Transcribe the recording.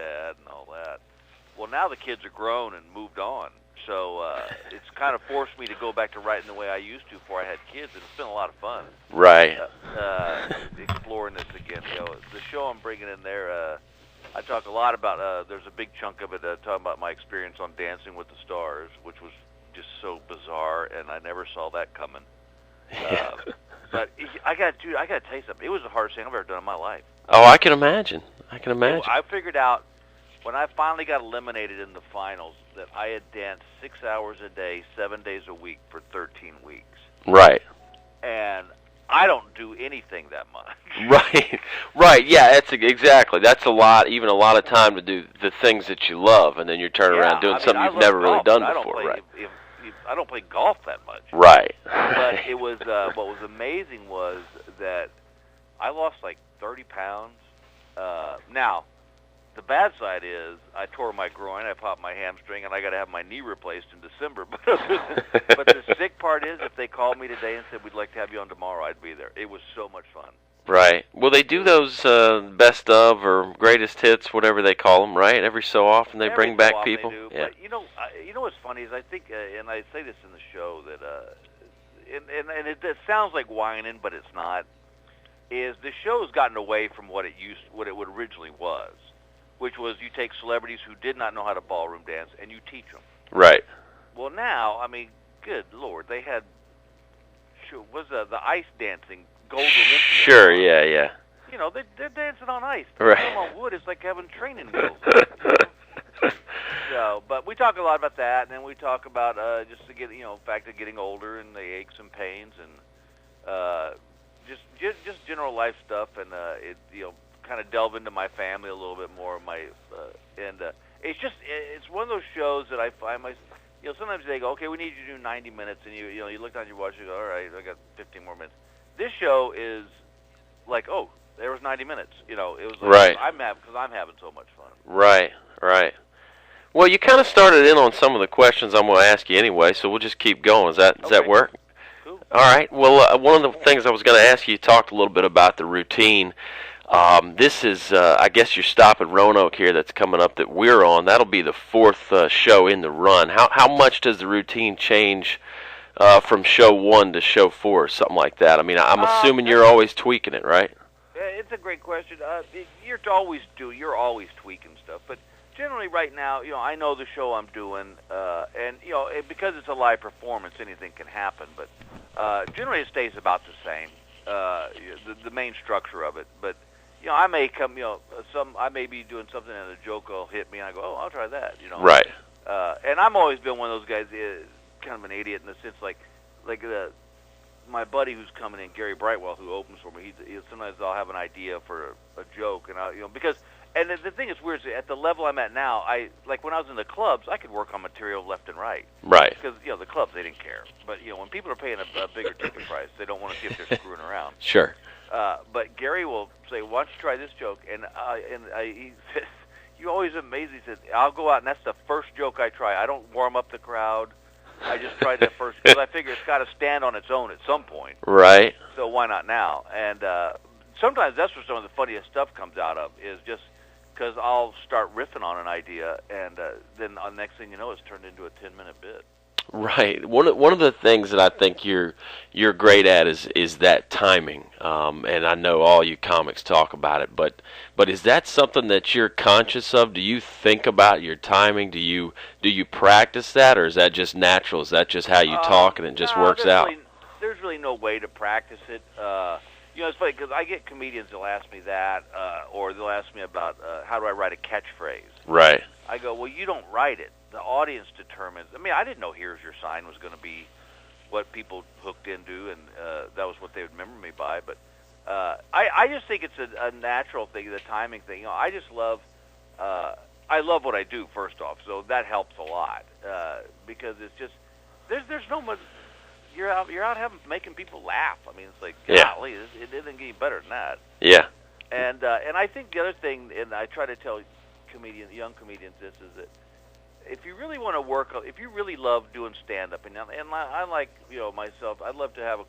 dad and all that. Well, now the kids are grown and moved on, so it's kind of forced me to go back to writing the way I used to before I had kids, and it's been a lot of fun. Right. Exploring this again. The show I'm bringing in there, I talk a lot about, there's a big chunk of it talking about my experience on Dancing with the Stars, which was just so bizarre, and I never saw that coming. Yeah. But I got to tell you something. It was the hardest thing I've ever done in my life. Oh, I can imagine. I figured out when I finally got eliminated in the finals that I had danced 6 hours a day, 7 days a week for 13 weeks. Right. And I don't do anything that much. Right. Yeah, exactly. That's a lot of time to do the things that you love, and then you're turning around doing something you've never really done before, right? I don't play golf that much. Right. But it was what was amazing was that I lost like 30 pounds. Now, the bad side is I tore my groin, I popped my hamstring, and I got to have my knee replaced in December. But the sick part is, if they called me today and said we'd like to have you on tomorrow, I'd be there. It was so much fun. Right. Well, they do those best of or greatest hits, whatever they call them, right? Every so often they bring back people. They do. Yeah. But you know what's funny is I think, and I say this in the show that, and it sounds like whining, but it's not. Is the show's gotten away from what it originally was, which was you take celebrities who did not know how to ballroom dance and you teach them. Right. Well, now, I mean, good Lord, they had the ice dancing gold Olympia. Sure, yeah. You know, they're dancing on ice. Right. Come on wood, it's like having training wheels. So, but we talk a lot about that, and then we talk about just to get, the fact of getting older and the aches and pains, and just general life stuff, and kind of delve into my family a little bit more. It's one of those shows that I find sometimes they go, okay, we need you to do 90 minutes, and you look down your watch, you go, all right, I got 15 more minutes. This show is like, oh, there was 90 minutes. It was like, right. Because I'm having so much fun. Right. Well, you kind of started in on some of the questions I'm going to ask you anyway, so we'll just keep going. Does that work? Cool. All right. Well, one of the things I was going to ask you talked a little bit about the routine. This is, I guess, your stop at Roanoke here that's coming up that we're on. That'll be the fourth show in the run. How much does the routine change from show 1 to show 4 or something like that? I mean, I'm assuming you're always tweaking it, right? It's a great question. You're always tweaking stuff, but generally right now, I know the show I'm doing, and because it's a live performance, anything can happen. But generally, it stays about the same, the main structure of it. But I may come, I may be doing something and a joke will hit me, and I go, oh, I'll try that. Right. And I've always been one of those guys, kind of an idiot in the sense, like my buddy who's coming in, Gary Brightwell, who opens for me. Sometimes I'll have an idea for a joke, and because. And the thing is weird is at the level I'm at now, like when I was in the clubs, I could work on material left and right. Right. Because the clubs, they didn't care. But when people are paying a bigger ticket price, they don't want to see if they're screwing around. Sure. But Gary will say, "Why don't you try this joke?" And he says, "You always amaze me." He says, "I'll go out and that's the first joke I try. I don't warm up the crowd. I just try that first because I figure it's got to stand on its own at some point. Right. So why not now?" And sometimes that's where some of the funniest stuff comes out of is just. Because I'll start riffing on an idea, and then the next thing you know, it's turned into a 10-minute bit. Right. One of the things that I think you're great at is that timing, and I know all you comics talk about it. But is that something that you're conscious of? Do you think about your timing? Do you practice that, or is that just natural? Is that just how you talk and it just works out? There's really no way to practice it. It's funny because I get comedians that'll ask me that, or they'll ask me about how do I write a catchphrase. Right. I go, well, you don't write it. The audience determines. I mean, I didn't know "Here's Your Sign" was going to be what people hooked into, and that was what they would remember me by. But I just think it's a natural thing, the timing thing. I just love. I love what I do. First off, so that helps a lot because it's just there's no much. You're out making people laugh. I mean, it's like, golly, it doesn't get any better than that. Yeah. And I think the other thing, and I try to tell young comedians this, is that if you really want to work, if you really love doing stand-up, and I like, myself, I'd love to have a